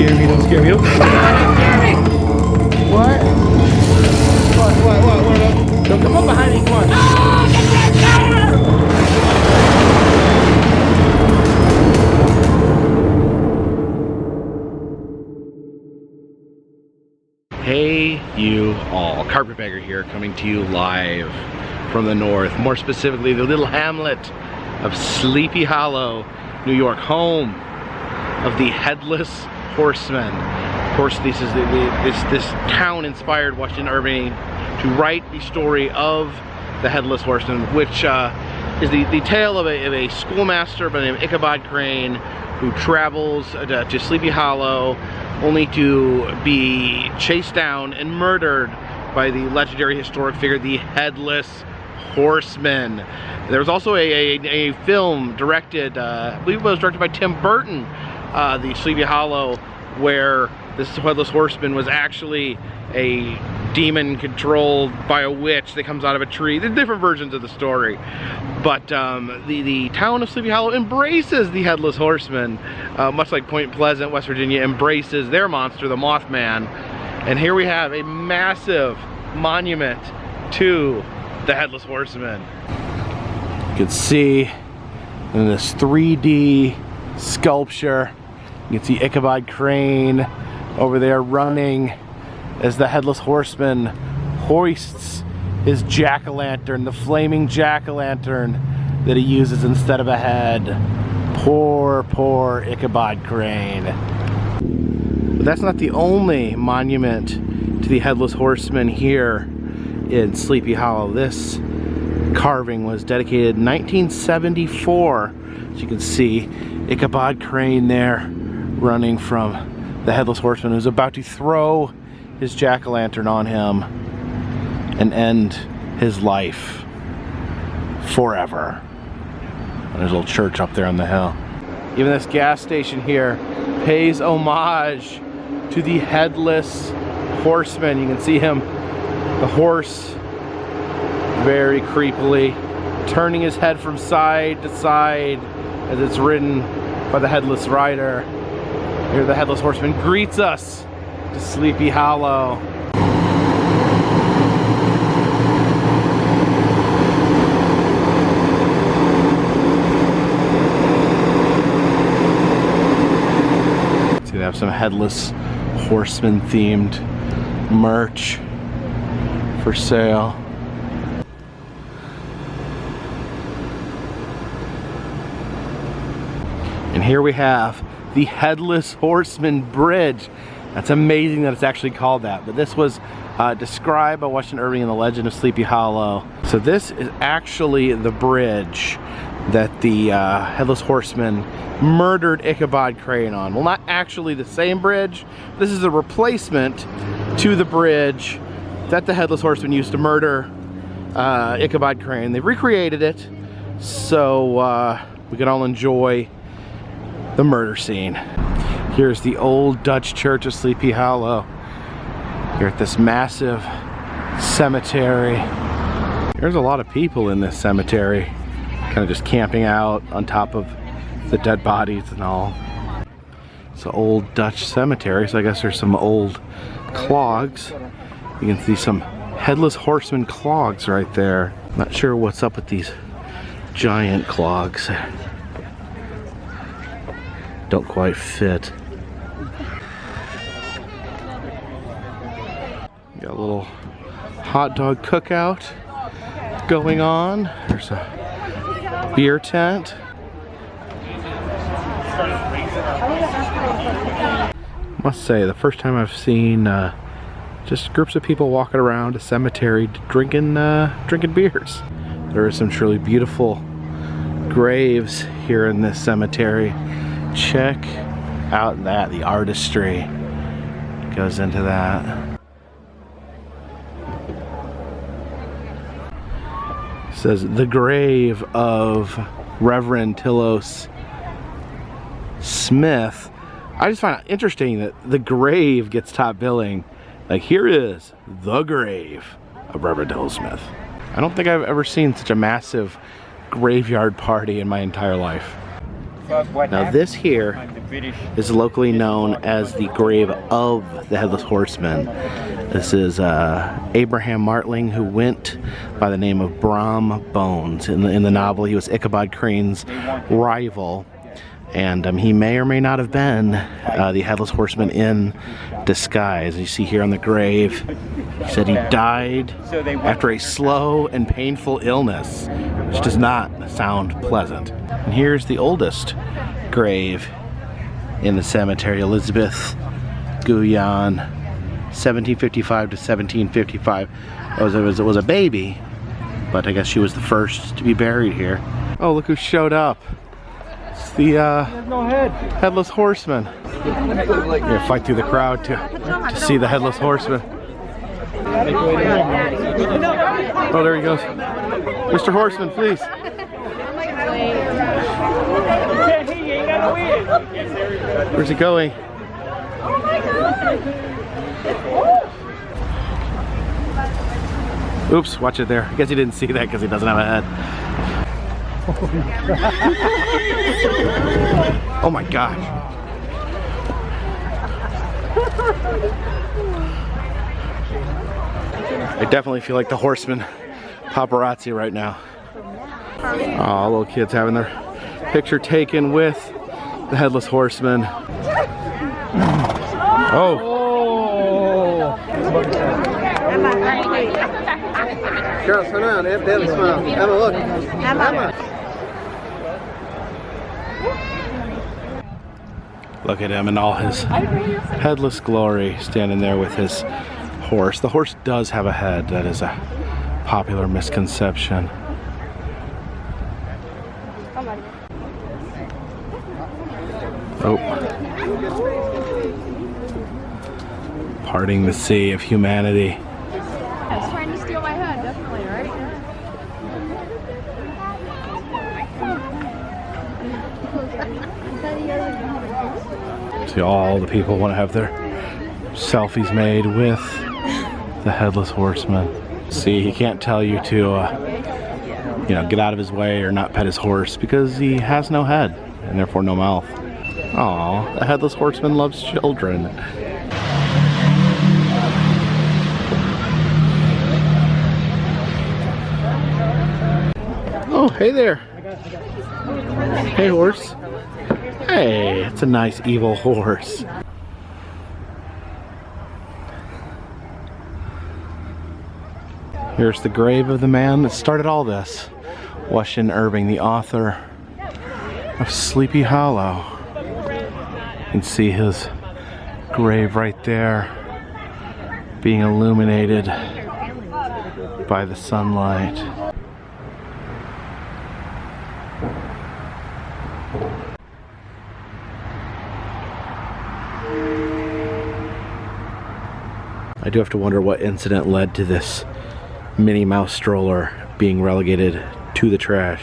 scare me, don't scare me. Don't scare me! What? What? Don't come up behind me, come on. Hey you all, Carpetbagger here, coming to you live from the north, more specifically the little hamlet of Sleepy Hollow, New York, home of the Headless Horseman. Of course, this town inspired Washington Irving to write the story of the Headless Horseman, which is the tale of a schoolmaster by the name of Ichabod Crane, who travels to Sleepy Hollow only to be chased down and murdered by the legendary historic figure, the Headless Horseman. There was also a film directed, I believe it was directed by Tim Burton, the Sleepy Hollow, where this Headless Horseman was actually a demon controlled by a witch that comes out of a tree. There's different versions of the story, but the town of Sleepy Hollow embraces the Headless Horseman, much like Point Pleasant, West Virginia embraces their monster, the Mothman. And here we have a massive monument to the Headless Horseman. You can see in this 3D sculpture, you can see Ichabod Crane over there running as the Headless Horseman hoists his jack-o'-lantern, the flaming jack-o'-lantern that he uses instead of a head. Poor, poor Ichabod Crane. But that's not the only monument to the Headless Horseman here in Sleepy Hollow. This carving was dedicated in 1974. As you can see, Ichabod Crane there running from the Headless Horseman, who's about to throw his jack-o'-lantern on him and end his life forever. And there's a little church up there on the hill. Even this gas station here pays homage to the Headless Horseman. You can see him, the horse, very creepily turning his head from side to side as it's ridden by the Headless Rider. Here the Headless Horseman greets us to Sleepy Hollow. See, they have some Headless Horseman themed merch for sale. And here we have the Headless Horseman Bridge. That's amazing that it's actually called that, but this was described by Washington Irving in the Legend of Sleepy Hollow. So this is actually the bridge that the Headless Horseman murdered Ichabod Crane on. Well, not actually the same bridge. This is a replacement to the bridge that the Headless Horseman used to murder Ichabod Crane. They recreated it so we can all enjoy the murder scene. Here's the old Dutch church of Sleepy Hollow. Here at this massive cemetery. There's a lot of people in this cemetery, kind of just camping out on top of the dead bodies and all. It's an old Dutch cemetery, so I guess there's some old clogs. You can see some Headless Horseman clogs right there. Not sure what's up with these giant clogs. Don't quite fit. Got a little hot dog cookout going on. There's a beer tent. Must say, the first time I've seen just groups of people walking around a cemetery drinking beers. There are some truly beautiful graves here in this cemetery. Check out that, the artistry goes into that. It says the grave of Reverend Tillos Smith. I just find it interesting that the grave gets top billing. Like, here is the grave of Reverend Tillos Smith. I don't think I've ever seen such a massive graveyard party in my entire life. Now this here is locally known as the grave of the Headless Horseman. This is Abraham Martling, who went by the name of Brom Bones. In the novel, he was Ichabod Crane's rival, and he may or may not have been the Headless Horseman in disguise. You see here on the grave, he said he died after a slow and painful illness, which does not sound pleasant. And here's the oldest grave in the cemetery, Elizabeth Guyon, 1755 to 1755. It was a baby, but I guess she was the first to be buried here. Oh, look who showed up. It's the Headless Horseman. You're gonna fight through the crowd to see the Headless Horseman. Oh, there he goes. Mr. Horseman, please. Where's he going? Oops, watch it there. I guess he didn't see that because he doesn't have a head. Oh my gosh. I definitely feel like the Horseman paparazzi right now. Oh, little kids having their picture taken with the Headless Horseman. Oh. Girls, turn around. Emma, smile. Emma, look. Emma. Look at him in all his headless glory, standing there with his horse. The horse does have a head. That is a popular misconception. Oh. Parting the sea of humanity. It's trying to steal my head, definitely, right? See, all the people want to have their selfies made with the Headless Horseman. See, he can't tell you to, you know, get out of his way or not pet his horse because he has no head and therefore no mouth. Aw, the Headless Horseman loves children. Oh, hey there. Hey, horse. Hey, it's a nice evil horse. Here's the grave of the man that started all this. Washington Irving, the author of Sleepy Hollow. You can see his grave right there being illuminated by the sunlight. I do have to wonder what incident led to this Minnie Mouse stroller being relegated to the trash.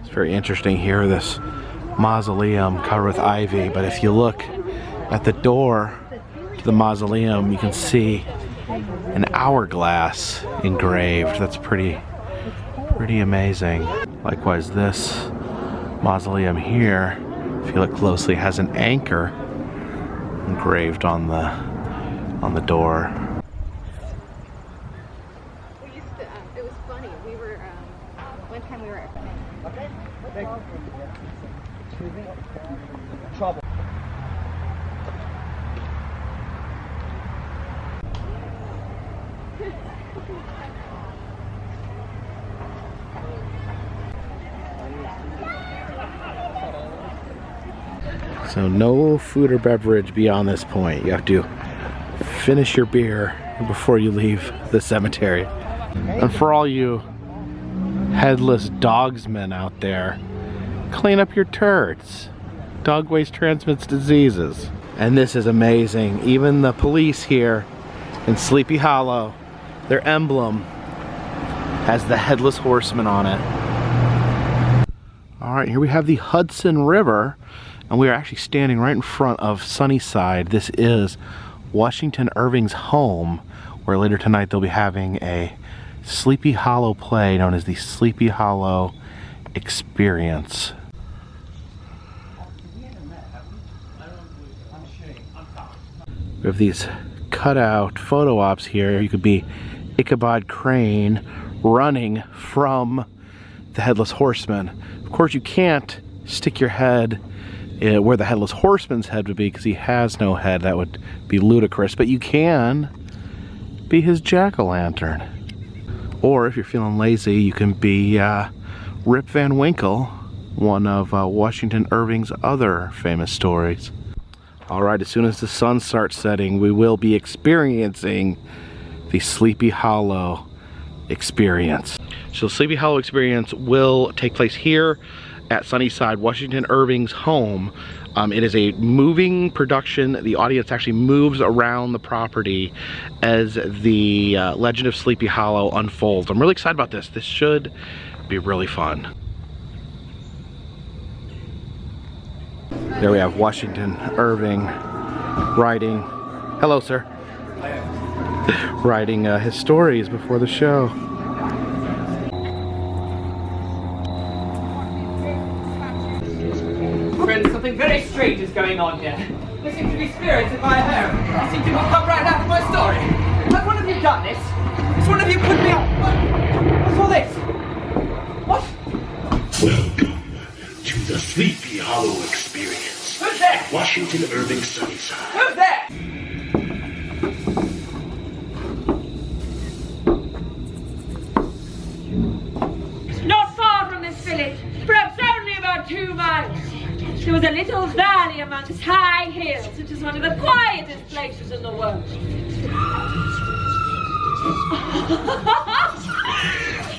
It's very interesting here, this mausoleum covered with ivy, but if you look at the door to the mausoleum, you can see an hourglass engraved. That's pretty amazing. Likewise, this mausoleum here, if you look closely, has an anchor engraved on the door. It was funny. We were, one time we were at... Okay. Excuse me. Trouble. So no food or beverage beyond this point. You have to finish your beer before you leave the cemetery. And for all you headless dogsmen out there, clean up your turds. Dog waste transmits diseases. And this is amazing. Even the police here in Sleepy Hollow, their emblem has the Headless Horseman on it. Alright, here we have the Hudson River, and we are actually standing right in front of Sunnyside. This is Washington Irving's home, where later tonight they'll be having a Sleepy Hollow play known as the Sleepy Hollow Experience. We have these cutout photo ops here. You could be Ichabod Crane running from the Headless Horseman. Of course, you can't stick your head where the Headless Horseman's head would be because he has no head. That would be ludicrous. But you can be his jack-o'-lantern. Or if you're feeling lazy, you can be Rip Van Winkle, one of Washington Irving's other famous stories. Alright, as soon as the sun starts setting, we will be experiencing the Sleepy Hollow experience. So Sleepy Hollow experience will take place here at Sunnyside, Washington Irving's home. It is a moving production. The audience actually moves around the property as the legend of Sleepy Hollow unfolds. I'm really excited about this. This should be really fun. There we have Washington Irving writing, hello sir, writing his stories before the show. Friends, something very strange is going on here. There seem to be spirits in my home. They seem to have come right out of my story. Has one of you done this? Has one of you put me up? What's all this? What? Welcome to the Sleepy Hollow experience. Who's there? Washington Irving Sunnyside. Who's there? Not far from this village, perhaps only about 2 miles. There was a little valley amongst high hills, which is one of the quietest places in the world.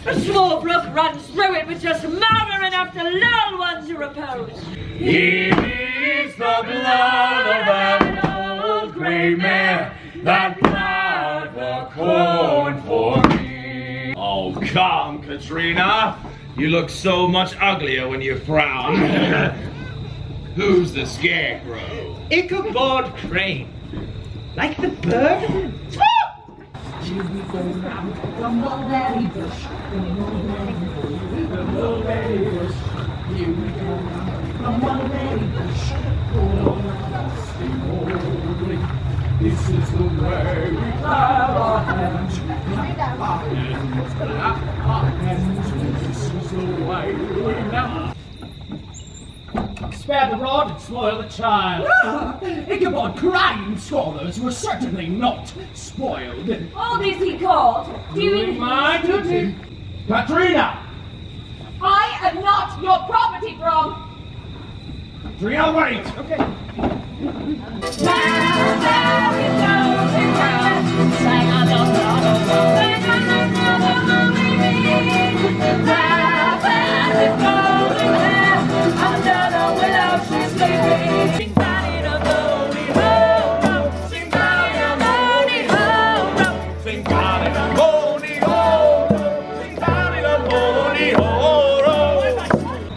A small brook runs through it with just murmur enough to lull one to repose. It is the blood of that old gray mare that plowed the corn for me. Oh, come, Katrina. You look so much uglier when you frown. Who's the scarecrow? Ichabod Crane. Like the bird? This is the way we clap our hands. This is the way we now. Spare the rod and spoil the child. Ichabod Crane scholars were certainly not spoiled. What is he called? Doing my duty. Katrina! I am not your property, Brom. Katrina, wait! Okay.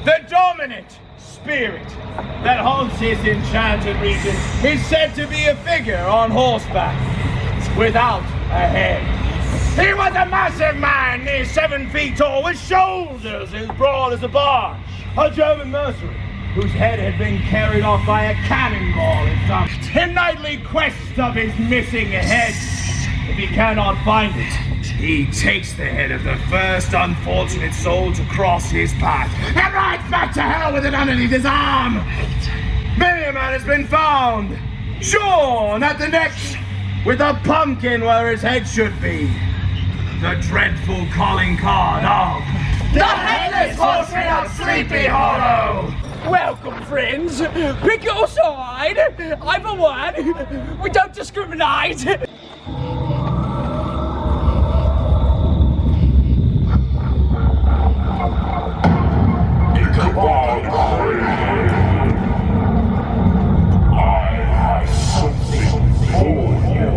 The dominant spirit that haunts his enchanted region is said to be a figure on horseback without a head. He was a massive man, near 7 feet tall, with shoulders as broad as a barge. A German mercenary whose head had been carried off by a cannonball in some nightly quest of his missing head. If he cannot find it, he takes the head of the first unfortunate soul to cross his path and rides back to hell with it underneath his arm. Many a man has been found, shorn at the neck, with a pumpkin where his head should be. The dreadful calling card of the Headless Horseman of Sleepy Hollow. Welcome, friends. Pick your side. Either one. We don't discriminate. Ichabod Crane. I have something for you.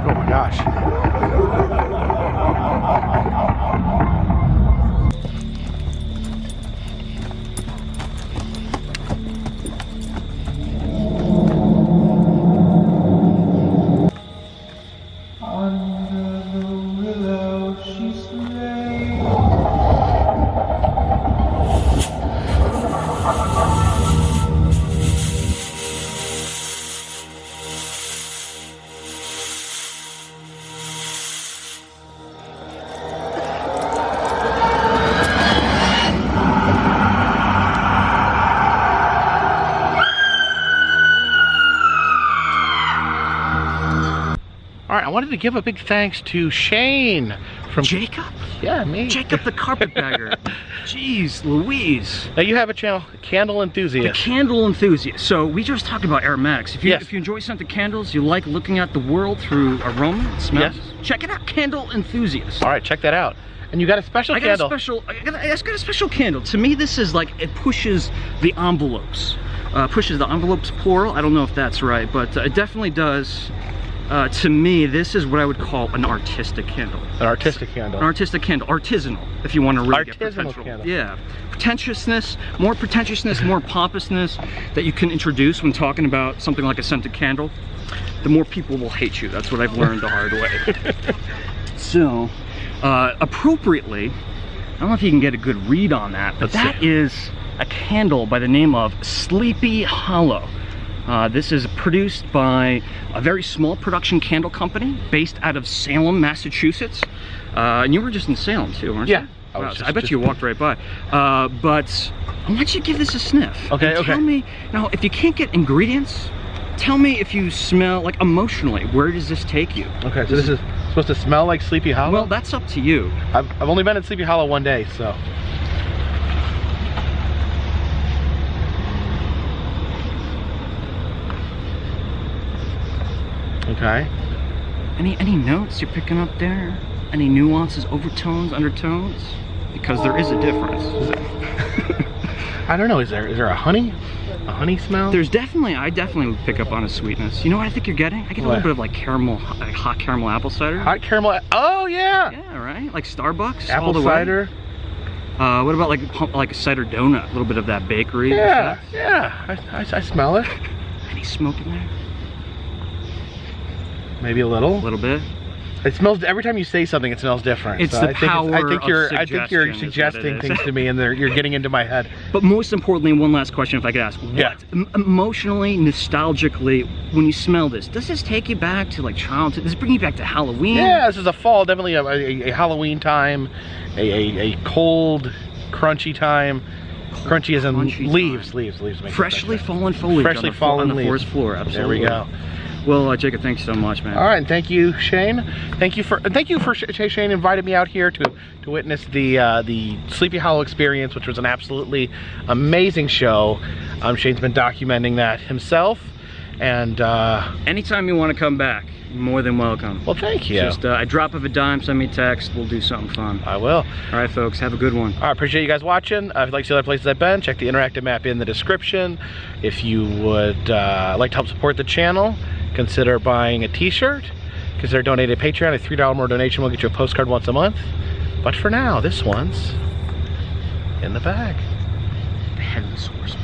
Oh my gosh. right, I wanted to give a big thanks to Shane from Jacob? Yeah, me. Jacob the Carpetbagger. Jeez Louise. Now you have a channel, Candle The Enthusiast. candle enthusiast. So we just talked about aromatics. If you, Yes. if you enjoy scented candles, you like looking at the world through aroma and smells, Yes. check it out, Candle Enthusiast. All right, check that out. And you got a special I got candle. a special candle. To me, this is like, it pushes the envelopes. Pushes the envelopes plural. I don't know if that's right, but it definitely does. To me, this is what I would call an artistic candle. An artistic candle. An artistic candle, artisanal, if you want to really get Artisanal potential. candle. Yeah, pretentiousness, more pompousness that you can introduce when talking about something like a scented candle. The more people will hate you. That's what I've learned the hard way. So, appropriately, I don't know if you can get a good read on that, but that is a candle by the name of Sleepy Hollow. This is produced by a very small production candle company based out of Salem, Massachusetts. And you were just in Salem too, weren't Yeah. you? Wow, I bet you walked right by. But I want you to give this a sniff. Okay, and okay. Tell me, now if you can't get ingredients, tell me if you smell, like emotionally, where does this take you? Okay, so this is supposed to smell like Sleepy Hollow? Well, that's up to you. I've only been in Sleepy Hollow one day, so. Okay. Any notes you're picking up there? Any nuances, overtones, undertones? Because there is a difference. I don't know, is there a honey smell? There's definitely, I definitely would pick up on a sweetness. You know what I think you're getting? I get a What? little bit of like caramel, like hot caramel apple cider. Hot caramel, oh yeah! Yeah, right? Like Starbucks, all Apple the way. cider? What about like a cider donut? A little bit of that bakery. Yeah, yeah, I smell it. Any smoke in there? Maybe a A little. little bit. It smells, every time you say something, it smells different. It's So the I think power I think of you're suggestion is what it suggesting is. things to me, and you're getting into my head. But most importantly, one last question if I could ask. Yeah. What, emotionally, nostalgically, when you smell this, does this take you back to like childhood? Does it bring you back to Halloween? Yeah, this is a fall, definitely a Halloween time, a cold, crunchy time. Crunchy as in Crunchy leaves time. make Freshly it fallen foliage Freshly on the, fallen on the leaves. forest floor, absolutely. There we go. Well, Jacob, thanks so much, man. All right, and thank you, Shane. Thank you for Shane invited me out here to witness the Sleepy Hollow experience, which was an absolutely amazing show. Shane's been documenting that himself, and Anytime you want to come back, you're more than welcome. well, thank you. Just a drop of a dime, send me a text, we'll do something fun. I will. All right, folks, have a good one. All right, appreciate you guys watching. If you'd like to see other places I've been, check the interactive map in the description. If you would like to help support the channel, consider buying a t-shirt. Consider donating to Patreon. A $3 more donation will get you a postcard once a month. But for now, this one's in the bag. The headless horseman.